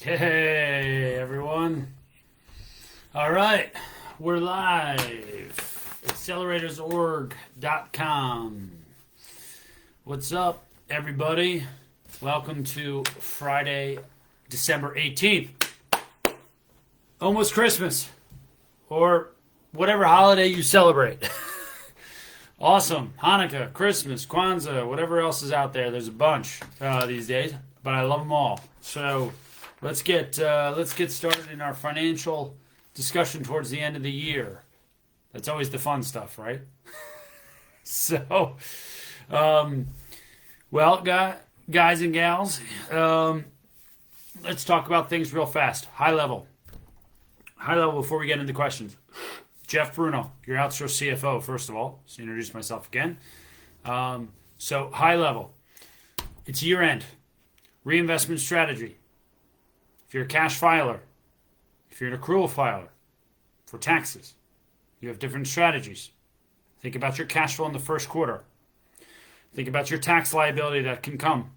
Hey, everyone. All right, we're live. Acceleratoorg.com. What's up, everybody? Welcome to Friday, December 18th. Almost Christmas, or whatever holiday you celebrate. Awesome. Hanukkah, Christmas, Kwanzaa, whatever else is out there. There's a bunch these days, but I love them all. So let's get started in our financial discussion towards the end of the year. That's always the fun stuff, right? So, guys and gals, let's talk about things real fast. High level before we get into questions. Jeff Bruno, your outsourced CFO, first of all. So introduce myself again. So high level. It's year end. Reinvestment strategy. If you're a cash filer, if you're an accrual filer for taxes, you have different strategies. Think about your cash flow in the first quarter. Think about your tax liability that can come.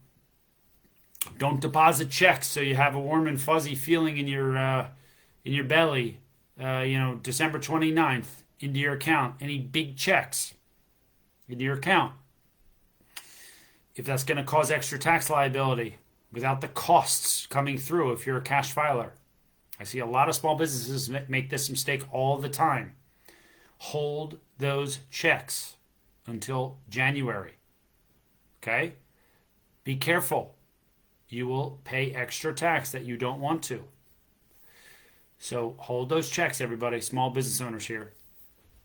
Don't deposit checks so you have a warm and fuzzy feeling in your belly. December 29th into your account. Any big checks into your account. If that's going to cause extra tax liability without the costs coming through if you're a cash filer. I see a lot of small businesses make this mistake all the time. Hold those checks until January. Okay? Be careful. You will pay extra tax that you don't want to. So hold those checks, everybody, small business owners here.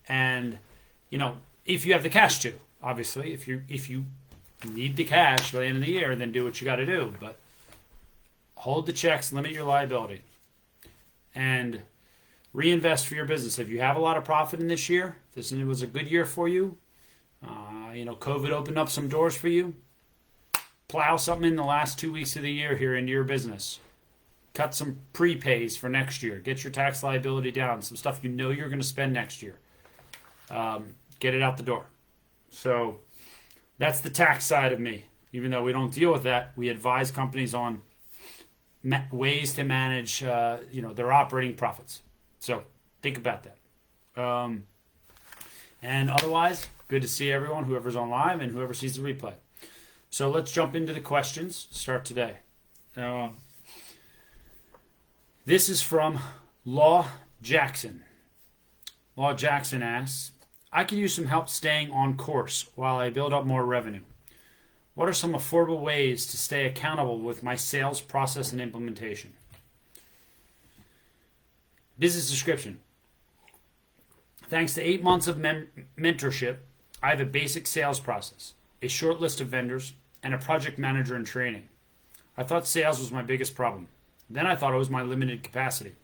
And, if you have the cash to, obviously, if you need the cash by the end of the year, then do what you got to do. But hold the checks, limit your liability, and reinvest for your business. If you have a lot of profit in this year, this was a good year for you. COVID opened up some doors for you. Plow something in the last 2 weeks of the year here into your business. Cut some prepays for next year. Get your tax liability down. Some stuff you're going to spend next year. Get it out the door. So that's the tax side of me. Even though we don't deal with that, we advise companies on ways to manage, their operating profits. So think about that. And otherwise, good to see everyone, whoever's on live and whoever sees the replay. So let's jump into the questions. Start today. This is from Law Jackson. Law Jackson asks, I could use some help staying on course while I build up more revenue. What are some affordable ways to stay accountable with my sales process and implementation? Business description. Thanks to 8 months of mentorship, I have a basic sales process, a short list of vendors, and a project manager in training. I thought sales was my biggest problem. Then I thought it was my limited capacity.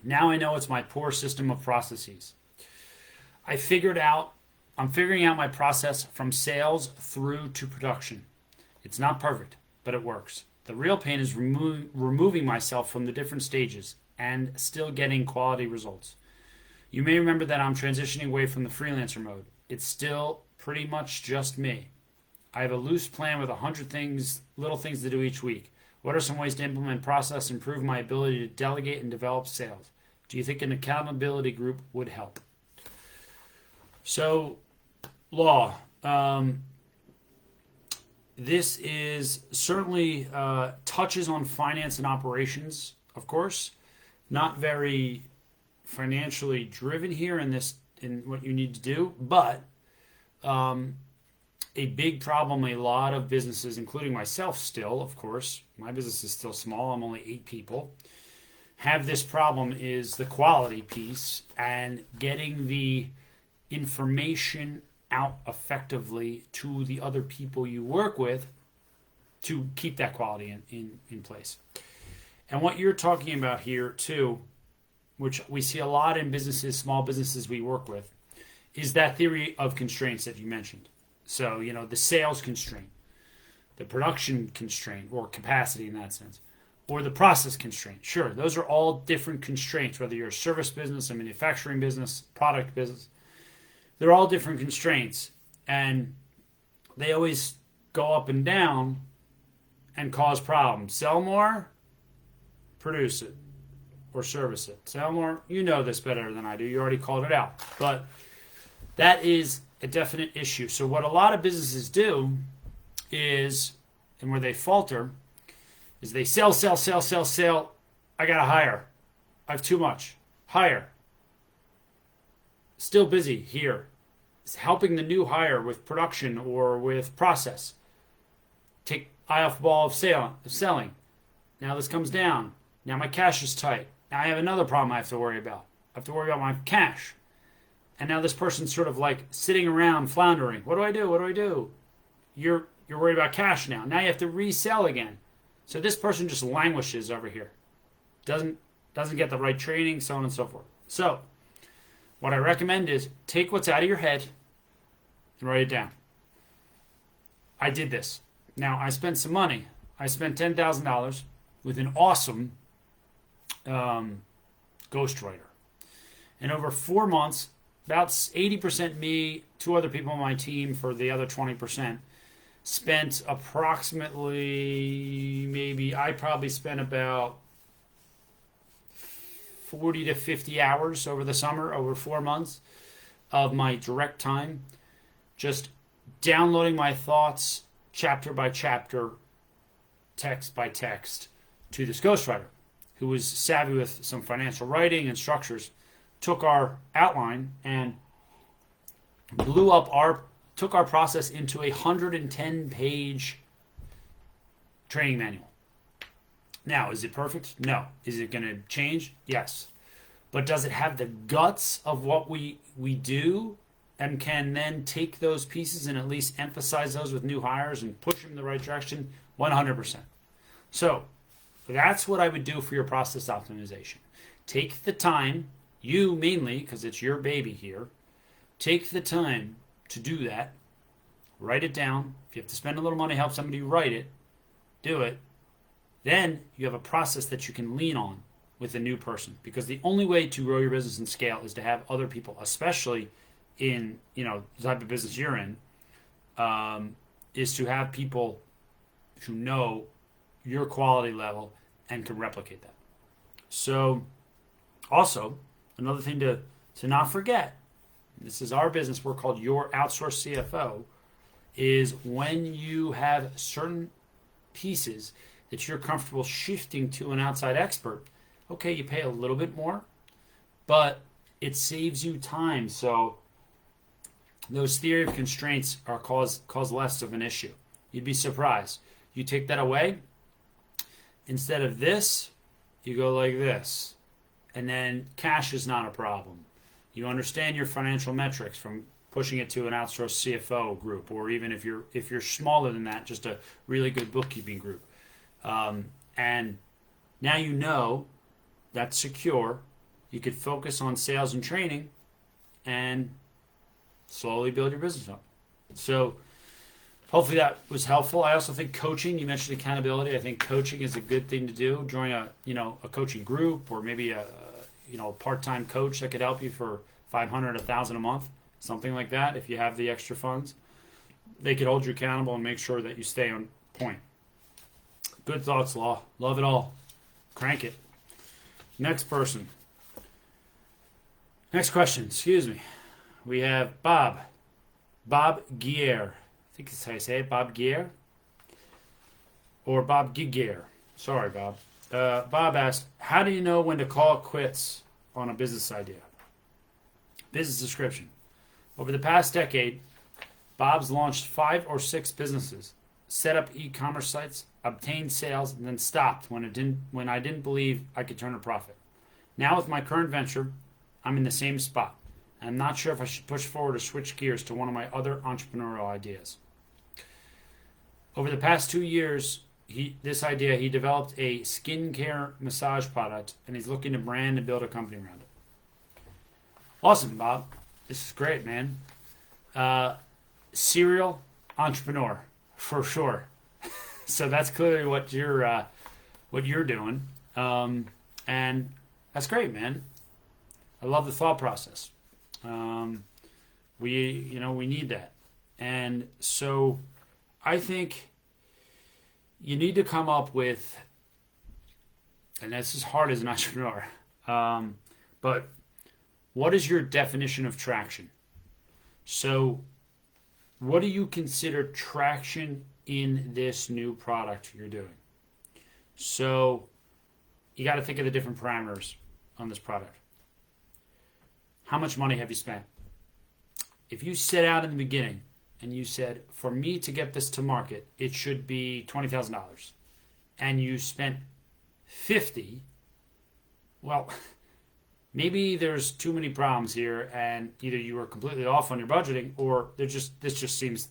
Now I know it's my poor system of processes. I'm figuring out my process from sales through to production. It's not perfect, but it works. The real pain is removing myself from the different stages and still getting quality results. You may remember that I'm transitioning away from the freelancer mode. It's still pretty much just me. I have a loose plan with 100 little things to do each week. What are some ways to implement process, improve my ability to delegate and develop sales? Do you think an accountability group would help? So, Law, this is certainly touches on finance and operations, of course. Not very financially driven here in what you need to do, but a big problem a lot of businesses, including myself still, of course, my business is still small, I'm only 8 people, have this problem is the quality piece and getting the information out effectively to the other people you work with to keep that quality in place. And what you're talking about here too, which we see a lot in businesses, small businesses we work with, is that theory of constraints that you mentioned. So, the sales constraint, the production constraint, or capacity in that sense, or the process constraint. Sure, those are all different constraints, whether you're a service business, a manufacturing business, product business. They're all different constraints, and they always go up and down and cause problems. Sell more, produce it, or service it. Sell more, you know this better than I do. You already called it out. But that is a definite issue. So what a lot of businesses do is, and where they falter, is they sell. I got to hire. I have too much. Hire. Still busy here. It's helping the new hire with production or with process. Take eye off the ball of selling. Now this comes down. Now my cash is tight. Now I have another problem I have to worry about. I have to worry about my cash. And now this person's sort of like sitting around floundering. What do I do? What do I do? You're worried about cash now. Now you have to resell again. So this person just languishes over here. Doesn't get the right training, so on and so forth. So what I recommend is take what's out of your head and write it down. I did this. Now I spent some money. I spent $10,000 with an awesome ghostwriter. And over 4 months, about 80% me, 2 other people on my team for the other 20%, spent approximately, I probably spent about 40 to 50 hours over the summer, over 4 months of my direct time, just downloading my thoughts chapter by chapter, text by text to this ghostwriter who was savvy with some financial writing and structures, took our outline and took our process into a 110-page training manual. Now, is it perfect? No. Is it going to change? Yes. But does it have the guts of what we do and can then take those pieces and at least emphasize those with new hires and push them in the right direction? 100%. So that's what I would do for your process optimization. Take the time, you mainly, because it's your baby here, take the time to do that. Write it down. If you have to spend a little money to help somebody write it, do it. Then you have a process that you can lean on with a new person. Because the only way to grow your business and scale is to have other people, especially in the type of business you're in, is to have people who know your quality level and can replicate that. So also, another thing to not forget, this is our business, we're called Your Outsourced CFO, is when you have certain pieces that you're comfortable shifting to an outside expert, okay, you pay a little bit more, but it saves you time. So those theory of constraints are cause less of an issue. You'd be surprised. You take that away, instead of this, you go like this. And then cash is not a problem. You understand your financial metrics from pushing it to an outsourced CFO group, or even if you're smaller than that, just a really good bookkeeping group. And now you know that's secure. You could focus on sales and training and slowly build your business up. So hopefully that was helpful. I also think coaching, you mentioned accountability. I think coaching is a good thing to do. Join a coaching group, or maybe a part-time coach that could help you for $500, $1,000 a month, something like that. If you have the extra funds, they could hold you accountable and make sure that you stay on point. Good thoughts, Law. Love it all. Crank it. Next person. Next question. Excuse me. We have Bob. Bob Gier. I think that's how you say it. Bob Gier. Or Bob Giger. Sorry, Bob. Bob asked, how do you know when to call it quits on a business idea? Business description. Over the past decade, Bob's launched 5 or 6 businesses, set up e-commerce sites, obtained sales, and then stopped when I didn't believe I could turn a profit. Now with my current venture, I'm in the same spot. I'm not sure if I should push forward or switch gears to one of my other entrepreneurial ideas. Over the past 2 years, he developed a skincare massage product, and he's looking to brand and build a company around it. Awesome, Bob. This is great, man. Serial entrepreneur, for sure. So that's clearly what you're doing, and that's great, man. I love the thought process. We need that, and so I think you need to come up with and this is hard as an entrepreneur, but what is your definition of traction? So what do you consider traction in this new product you're doing? So you got to think of the different parameters on this product. How much money have you spent? If you set out in the beginning and you said, for me to get this to market, it should be $20,000, and you spent 50, well, maybe there's too many problems here, and either you were completely off on your budgeting, or this just seems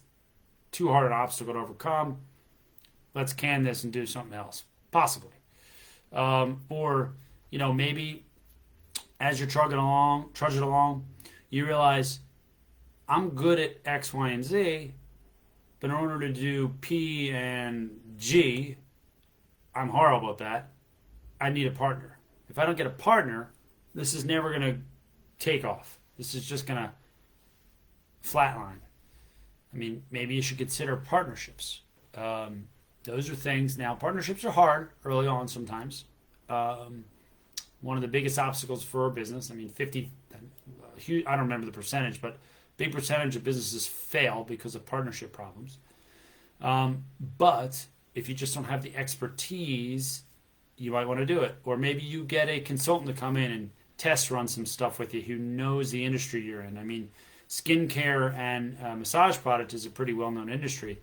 too hard an obstacle to overcome. Let's can this and do something else, possibly. Or maybe as you're trudging along, you realize I'm good at X, Y, and Z, but in order to do P and G, I'm horrible at that. I need a partner. If I don't get a partner, this is never going to take off. This is just going to flatline. I mean, maybe you should consider partnerships. Those are things. Now, partnerships are hard early on sometimes. One of the biggest obstacles for a business, I mean, I don't remember the percentage, but big percentage of businesses fail because of partnership problems. But if you just don't have the expertise, you might want to do it. Or maybe you get a consultant to come in and test run some stuff with you who knows the industry you're in. I mean, skincare and massage product is a pretty well-known industry.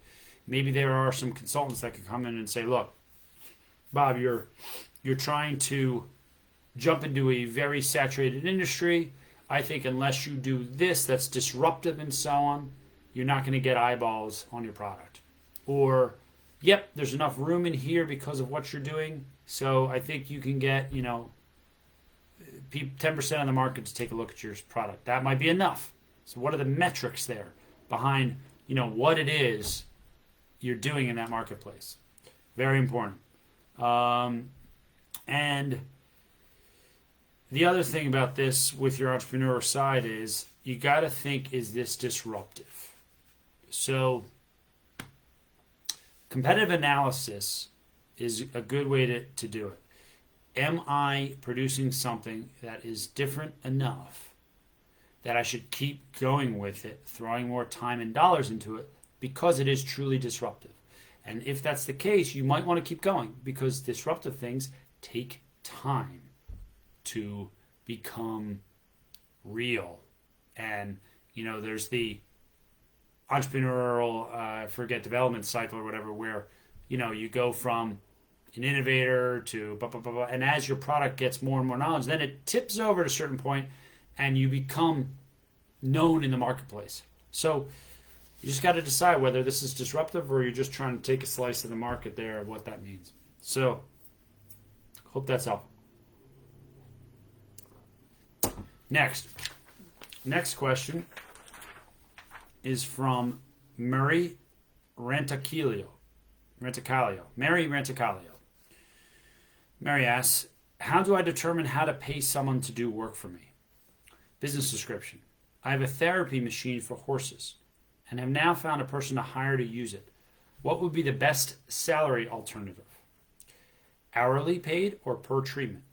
Maybe there are some consultants that can come in and say, look, Bob, you're trying to jump into a very saturated industry. I think unless you do this that's disruptive and so on, you're not going to get eyeballs on your product. Or, yep, there's enough room in here because of what you're doing, so I think you can get 10% of the market to take a look at your product. That might be enough. So what are the metrics there behind what it is you're doing in that marketplace? Very important. And the other thing about this with your entrepreneur side is you got to think, is this disruptive? So competitive analysis is a good way to do it. Am I producing something that is different enough that I should keep going with it, throwing more time and dollars into it because it is truly disruptive? And if that's the case, you might want to keep going because disruptive things take time to become real. And there's the entrepreneurial development cycle or whatever, where you go from an innovator to blah, blah, blah, blah, and as your product gets more and more knowledge, then it tips over at a certain point and you become known in the marketplace. So you just got to decide whether this is disruptive or you're just trying to take a slice of the market there of what that means. So hope that's helpful. Next question is from Mary Rentacalio. Mary Rentacalio. Mary asks, how do I determine how to pay someone to do work for me? Business description. I have a therapy machine for horses and have now found a person to hire to use it. What would be the best salary alternative? Hourly paid or per treatment?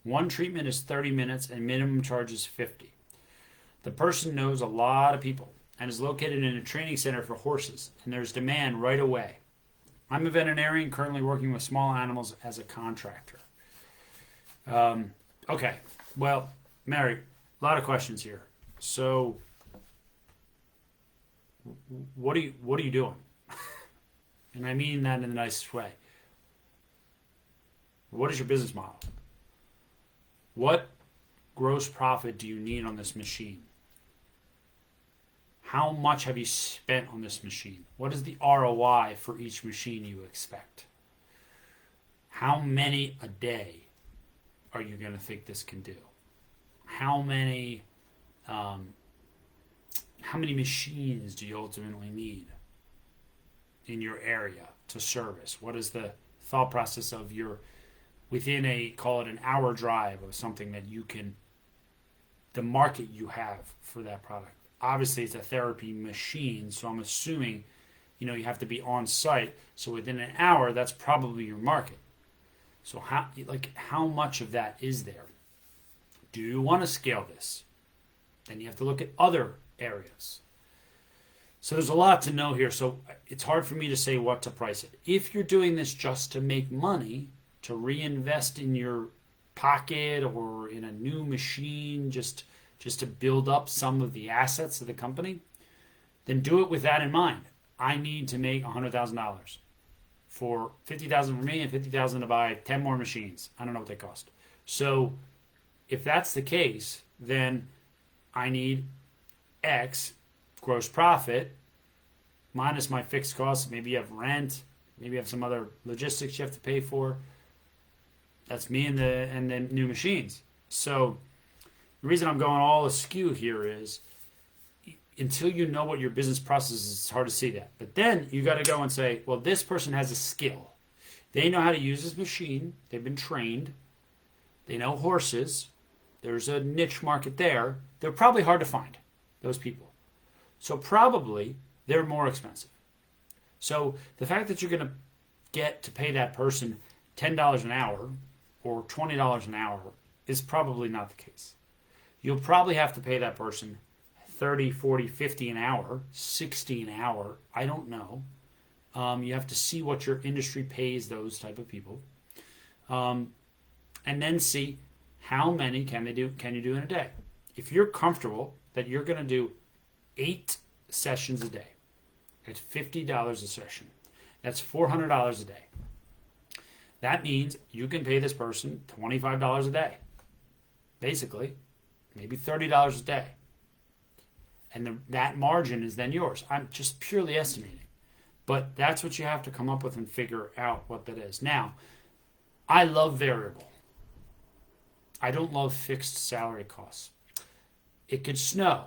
One treatment is 30 minutes and minimum charge is 50. The person knows a lot of people and is located in a training center for horses, and there's demand right away. I'm a veterinarian currently working with small animals as a contractor. Okay, well, Mary, a lot of questions here. So, what are you doing? And I mean that in the nicest way. What is your business model? What gross profit do you need on this machine? How much have you spent on this machine? What is the ROI for each machine you expect? How many a day are you going to think this can do? How many machines do you ultimately need in your area to service? What is the thought process of within call it an hour drive of something that the market you have for that product? Obviously, it's a therapy machine, so I'm assuming, you have to be on site. So within an hour, that's probably your market. So how much of that is there? Do you want to scale this? Then you have to look at other areas. So there's a lot to know here. So it's hard for me to say what to price it. If you're doing this just to make money, to reinvest in your pocket or in a new machine, just to build up some of the assets of the company, then do it with that in mind. I need to make $100,000 for $50,000 for me and $50,000 to buy 10 more machines. I don't know what they cost. So if that's the case, then I need X gross profit minus my fixed costs. Maybe you have rent, maybe you have some other logistics you have to pay for. That's me and the new machines. So the reason I'm going all askew here is until you know what your business process is, it's hard to see that. But then you got to go and say, well, this person has a skill. They know how to use this machine. They've been trained. They know horses. There's a niche market there. They're probably hard to find, those people. So probably they're more expensive. So the fact that you're going to get to pay that person $10 an hour or $20 an hour is probably not the case. You'll probably have to pay that person 30, 40, 50 an hour, 60 an hour. I don't know. You have to see what your industry pays those type of people. And then see how many can you do in a day. If you're comfortable that you're going to do 8 sessions a day, it's $50 a session. That's $400 a day. That means you can pay this person $25 a day. Basically, maybe $30 a day. And that margin is then yours. I'm just purely estimating. But that's what you have to come up with and figure out what that is. Now, I love variable. I don't love fixed salary costs. It could snow.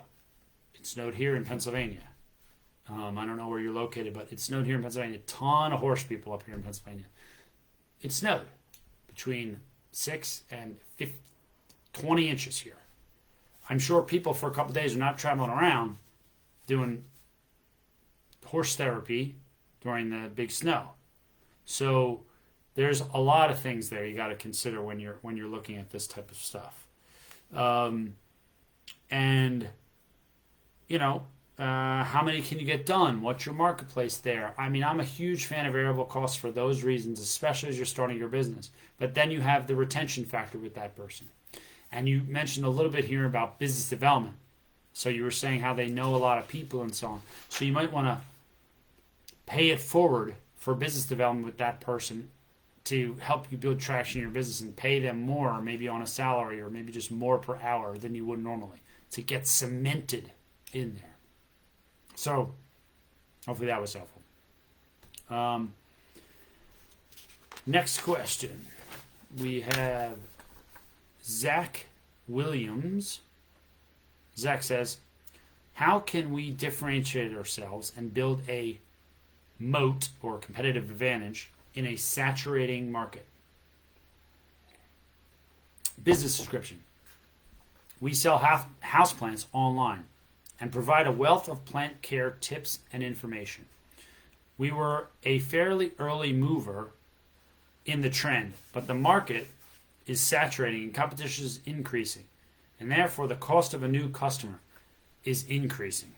It snowed here in Pennsylvania. I don't know where you're located, but it snowed here in Pennsylvania. A ton of horse people up here in Pennsylvania. It snowed between 6 and 20 inches here. I'm sure people for a couple of days are not traveling around doing horse therapy during the big snow. So there's a lot of things there you got to consider when you're looking at this type of stuff. And you know, how many can you get done? What's your marketplace there? I mean, I'm a huge fan of variable costs for those reasons, especially as you're starting your business. But then you have the retention factor with that person. And you mentioned a little bit here about business development. So you were saying how they know a lot of people and so on. So you might want to pay it forward for business development with that person to help you build traction in your business and pay them more, maybe on a salary or maybe just more per hour than you would normally to get cemented in there. So hopefully that was helpful. Next question. We have Zach Williams. Zach says, how can we differentiate ourselves and build a moat or competitive advantage in a saturating market? Business description. We sell houseplants online and provide a wealth of plant care tips and information. We were a fairly early mover in the trend, but the market is saturating and competition is increasing, and therefore the cost of a new customer is increasing.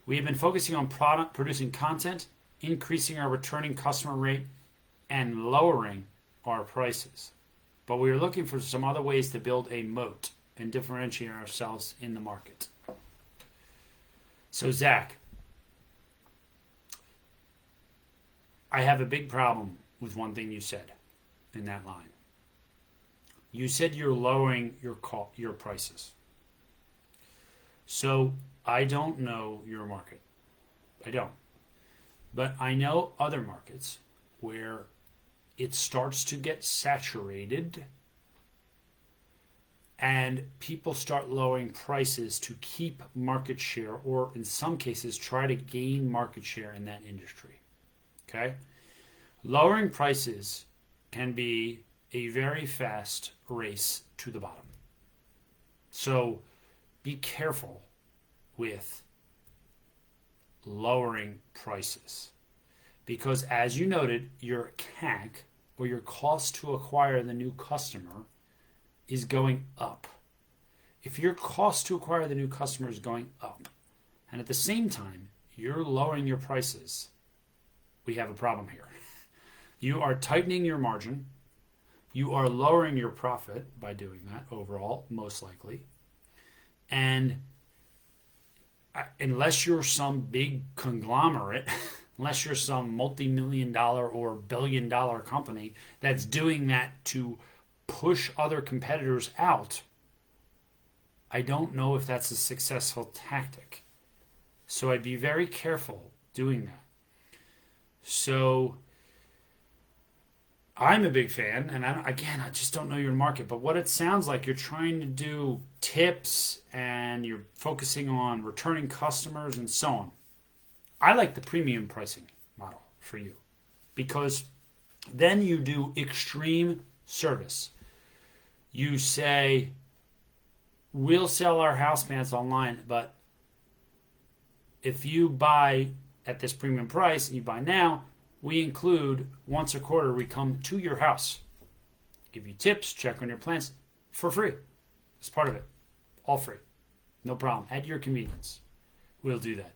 We have been focusing on producing content, increasing our returning customer rate, and lowering our prices. But we are looking for some other ways to build a moat and differentiate ourselves in the market. So Zach, I have a big problem with one thing you said in that line. You said you're lowering your prices. So I don't know your market. I don't. But I know other markets where it starts to get saturated and people start lowering prices to keep market share, or in some cases try to gain market share in that industry. Okay? Lowering prices can be a very fast race to the bottom. So be careful with lowering prices. Because as you noted, your CAC or your cost to acquire the new customer is going up, if your cost to acquire the new customer is going up, and at the same time you're lowering your prices, we have a problem here. You are tightening your margin. You are lowering your profit by doing that overall, most likely. And unless you're some big conglomerate, unless you're some multi-million-dollar or billion-dollar company that's doing that to push other competitors out, I don't know if that's a successful tactic. So I'd be very careful doing that. So I'm a big fan, and I just don't know your market, but what it sounds like, you're trying to do tips and you're focusing on returning customers and so on. I like the premium pricing model for you because then you do extreme service. You say, we'll sell our houseplants online, but if you buy at this premium price and you buy now, we include once a quarter, we come to your house, give you tips, check on your plants for free. It's part of it. All free. No problem. At your convenience. We'll do that.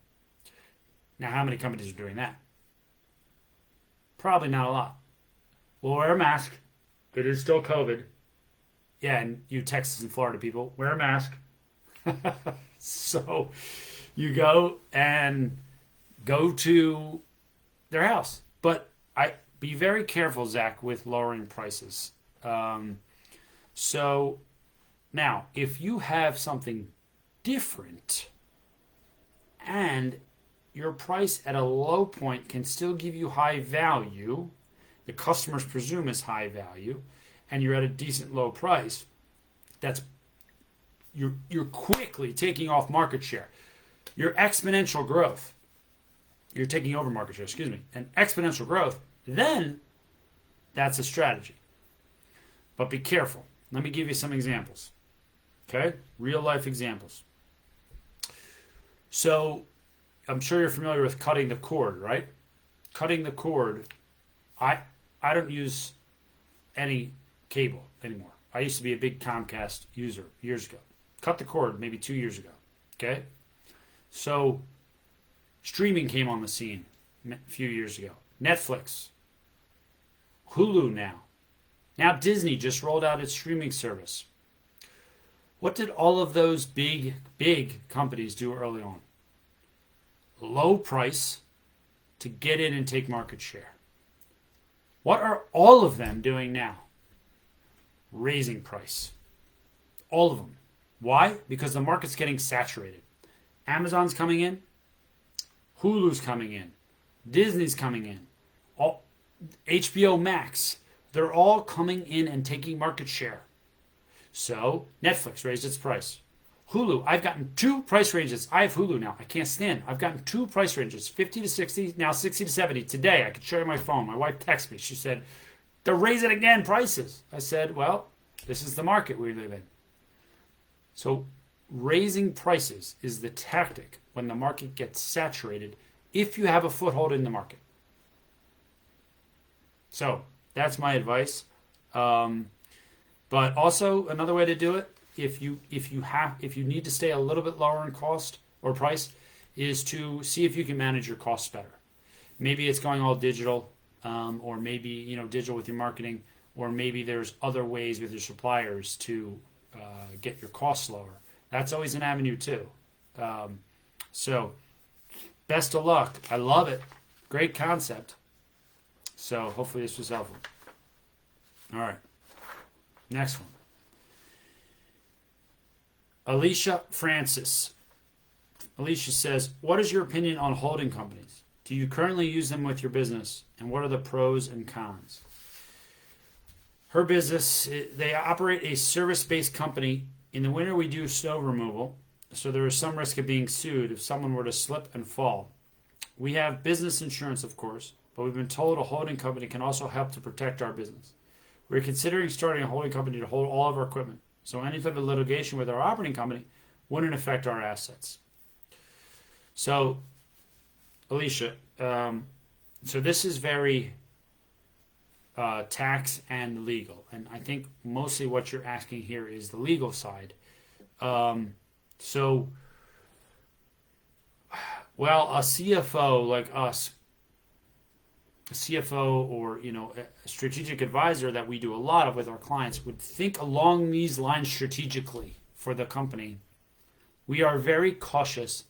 Now, how many companies are doing that? Probably not a lot. We'll wear a mask. It is still COVID. Yeah, and you Texas and Florida people, wear a mask. So you go to their house. But be very careful, Zach, with lowering prices. So now, if you have something different and your price at a low point can still give you high value, the customers presume is high value, and you're at a decent low price, you're quickly taking off market share. Your exponential growth, you're taking over market share, and exponential growth, then that's a strategy. But be careful. Let me give you some examples. Okay? Real life examples. So, I'm sure you're familiar with cutting the cord, right? Cutting the cord, I don't use any cable anymore. I used to be a big Comcast user years ago. Cut the cord maybe 2 years ago. Okay? So, streaming came on the scene a few years ago. Netflix, Hulu now. Now Disney just rolled out its streaming service. What did all of those big companies do early on? Low price to get in and take market share. What are all of them doing now? Raising price. All of them. Why? Because the market's getting saturated. Amazon's coming in. Hulu's coming in. Disney's coming in. HBO Max. They're all coming in and taking market share. So Netflix raised its price. Hulu, I've gotten 2 price ranges. I have Hulu now. I can't stand. I've gotten 2 price ranges, 50 to 60, now 60 to 70. Today, I could show you my phone. My wife texted me. She said, they're raising again prices. I said, well, this is the market we live in. So raising prices is the tactic when the market gets saturated if you have a foothold in the market. So that's my advice. But also another way to do it, if you need to stay a little bit lower in cost or price, is to see if you can manage your costs better. Maybe it's going all digital, or maybe digital with your marketing, or maybe there's other ways with your suppliers to get your costs lower. That's always an avenue too. So best of luck. I love it. Great concept. So hopefully this was helpful. All right. Next one. Alicia Francis. Alicia says, what is your opinion on holding companies? Do you currently use them with your business? And what are the pros and cons? Her business, they operate a service-based company. In the winter, we do snow removal, so there is some risk of being sued if someone were to slip and fall. We have business insurance, of course, but we've been told a holding company can also help to protect our business. We're considering starting a holding company to hold all of our equipment, so any type of litigation with our operating company wouldn't affect our assets. So, Alicia, so this is very tax and legal. And I think mostly what you're asking here is the legal side. So, well, a CFO like us, a CFO or a strategic advisor that we do a lot of with our clients would think along these lines strategically for the company. We are very cautious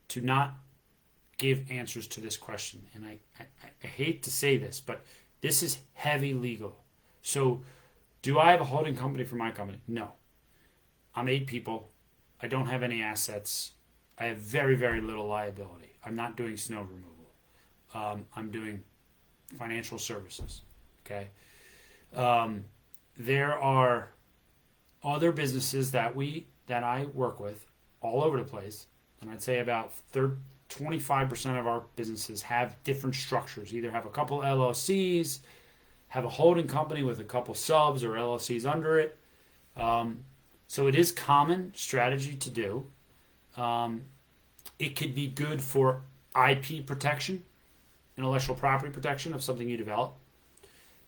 to not give answers to this question. And I hate to say this, but this is heavy legal. So do I have a holding company for my company? No. I'm 8 people. I don't have any assets. I have very, very little liability. I'm not doing snow removal. I'm doing financial services. Okay. There are other businesses that I work with all over the place, and I'd say about 25% of our businesses have different structures. Either have a couple LLCs, have a holding company with a couple subs or LLCs under it. So it is common strategy to do. It could be good for IP protection, intellectual property protection of something you develop.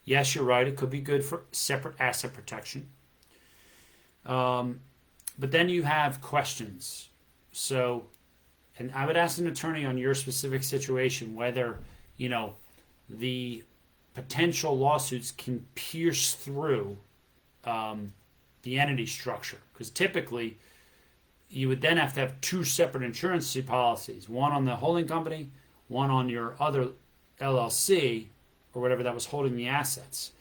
Yes, you're right. It could be good for separate asset protection. But then you have questions. So, and I would ask an attorney on your specific situation whether, the potential lawsuits can pierce through the entity structure. Because typically, you would then have to have 2 separate insurance policies, one on the holding company, one on your other LLC, or whatever that was holding the assets.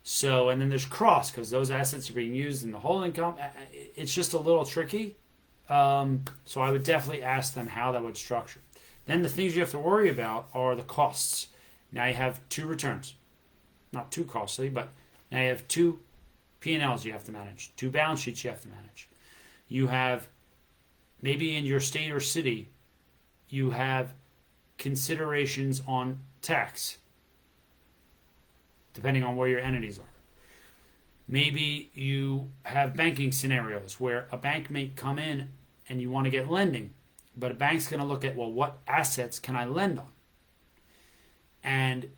So, and then there's cross, because those assets are being used in the holding company. It's just a little tricky. So I would definitely ask them how that would structure. Then the things you have to worry about are the costs. Now you have 2 returns. Not too costly, but now you have 2 P&Ls you have to manage, 2 balance sheets you have to manage. You have, maybe in your state or city, you have considerations on tax, depending on where your entities are. Maybe you have banking scenarios where a bank may come in and you want to get lending, but a bank's going to look at, well, what assets can I lend on? And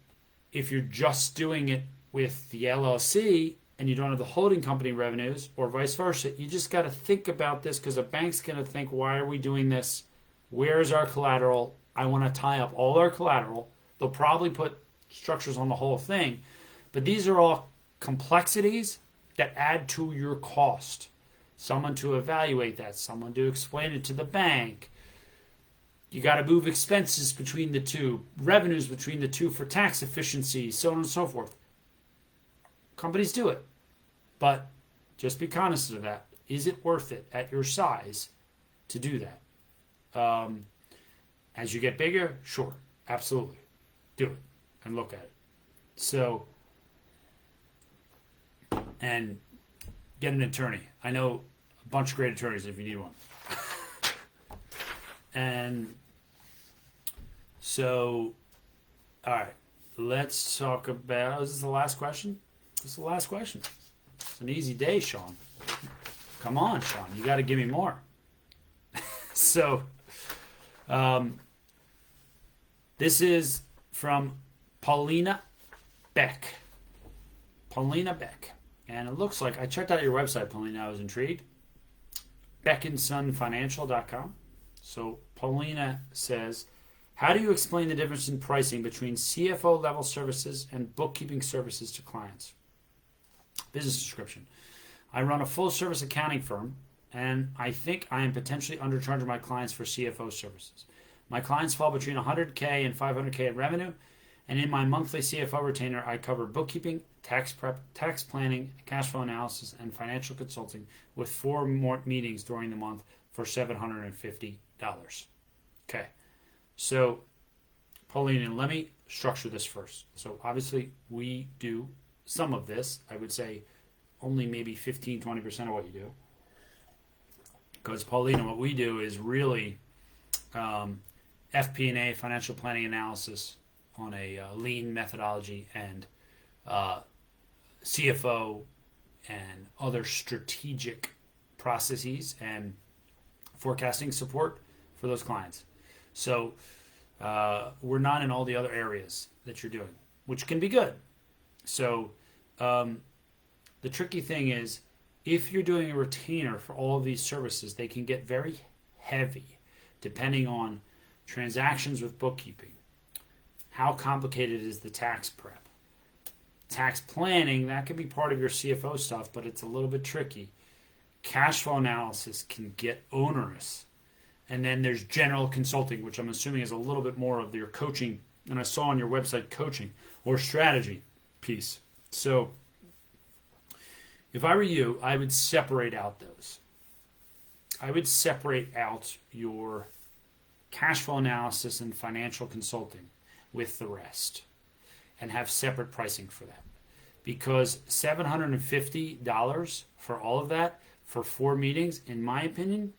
if you're just doing it with the LLC and you don't have the holding company revenues or vice versa, you just got to think about this, because a bank's going to think, why are we doing this? Where's our collateral? I want to tie up all our collateral. They'll probably put structures on the whole thing, but these are all complexities that add to your cost. Someone to evaluate that, someone to explain it to the bank. You got to move expenses between the 2, revenues between the 2 for tax efficiency, so on and so forth. Companies do it, but just be cognizant of that. Is it worth it at your size to do that? As you get bigger, sure, absolutely, do it and look at it. So, and get an attorney. I know a bunch of great attorneys if you need one. And so, all right, let's talk about, is this the last question? This is the last question. It's an easy day, Sean. Come on, Sean, you got to give me more. So, this is from Paulina Beck. Paulina Beck. And it looks like, I checked out your website, Paulina, I was intrigued. BeckinsonFinancial.com. So Paulina says, how do you explain the difference in pricing between CFO level services and bookkeeping services to clients? Business description. I run a full service accounting firm, and I think I am potentially undercharging my clients for CFO services. My clients fall between $100K and $500K in revenue, and in my monthly CFO retainer, I cover bookkeeping, tax prep, tax planning, cash flow analysis, and financial consulting with 4 more meetings during the month for $750. Okay, so Pauline, let me structure this first. So obviously we do some of this. I would say only maybe 15-20% of what you do, because Paulina, what we do is really FP&A, financial planning analysis on a lean methodology, and CFO and other strategic processes and forecasting support for those clients. So we're not in all the other areas that you're doing, which can be good. So the tricky thing is, if you're doing a retainer for all of these services, they can get very heavy depending on transactions with bookkeeping. How complicated is the tax prep? Tax planning, that could be part of your CFO stuff, but it's a little bit tricky. Cash flow analysis can get onerous. And then there's general consulting, which I'm assuming is a little bit more of your coaching, and I saw on your website coaching or strategy piece. So if I were you, I would separate out those. I would separate out your cash flow analysis and financial consulting with the rest and have separate pricing for that. Because $750 for all of that for 4 meetings, in my opinion,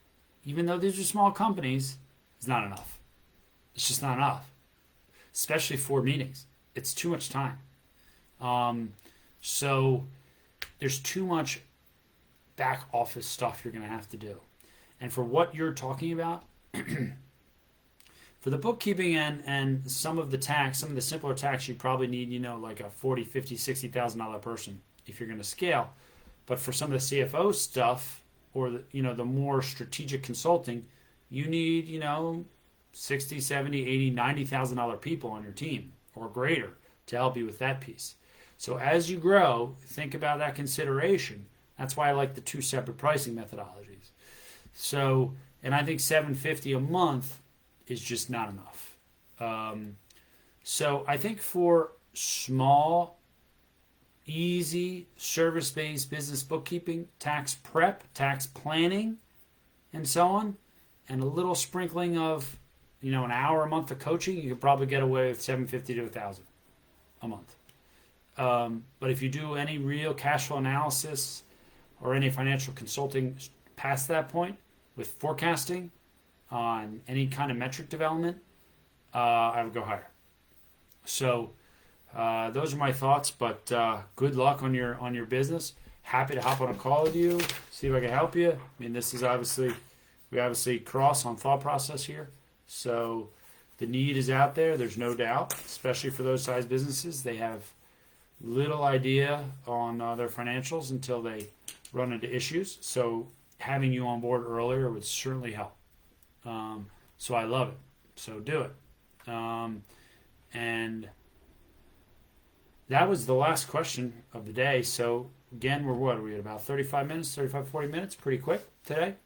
even though these are small companies, is not enough. It's just not enough. Especially 4 meetings. It's too much time. So there's too much back office stuff you're going to have to do. And for what you're talking about, for the bookkeeping and some of the tax, some of the simpler tax, you probably need, like a $40,000, $50,000, $60,000 person if you're going to scale. But for some of the CFO stuff or the more strategic consulting, you need, $60,000, $70,000, $80,000, $90,000 people on your team or greater to help you with that piece. So as you grow, think about that consideration. That's why I like the 2 separate pricing methodologies. So, and I think $750 a month is just not enough. So I think for small, easy, service-based business bookkeeping, tax prep, tax planning, and so on, and a little sprinkling of, an hour a month of coaching, you could probably get away with $750 to $1,000 a month. But if you do any real cash flow analysis or any financial consulting past that point with forecasting on any kind of metric development, I would go higher. So those are my thoughts, but good luck on your business. Happy to hop on a call with you, see if I can help you. I mean, this is we obviously cross on thought process here. So the need is out there, there's no doubt, especially for those size businesses. They have little idea on their financials until they run into issues. So having you on board earlier would certainly help. So I love it. So do it. And that was the last question of the day. So again, we're at about 35 minutes, 40 minutes, pretty quick today.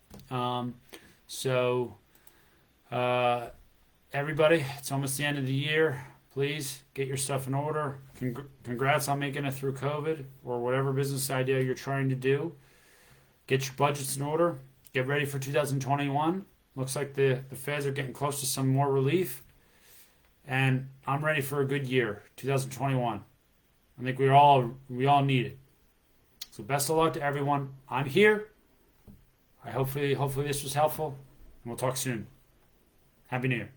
Everybody, it's almost the end of the year. Please get your stuff in order. Congrats on making it through COVID or whatever business idea you're trying to do. Get your budgets in order. Get ready for 2021. Looks like the feds are getting close to some more relief. And I'm ready for a good year, 2021. I think we all need it. So best of luck to everyone. I'm here. Hopefully this was helpful. And we'll talk soon. Happy New Year.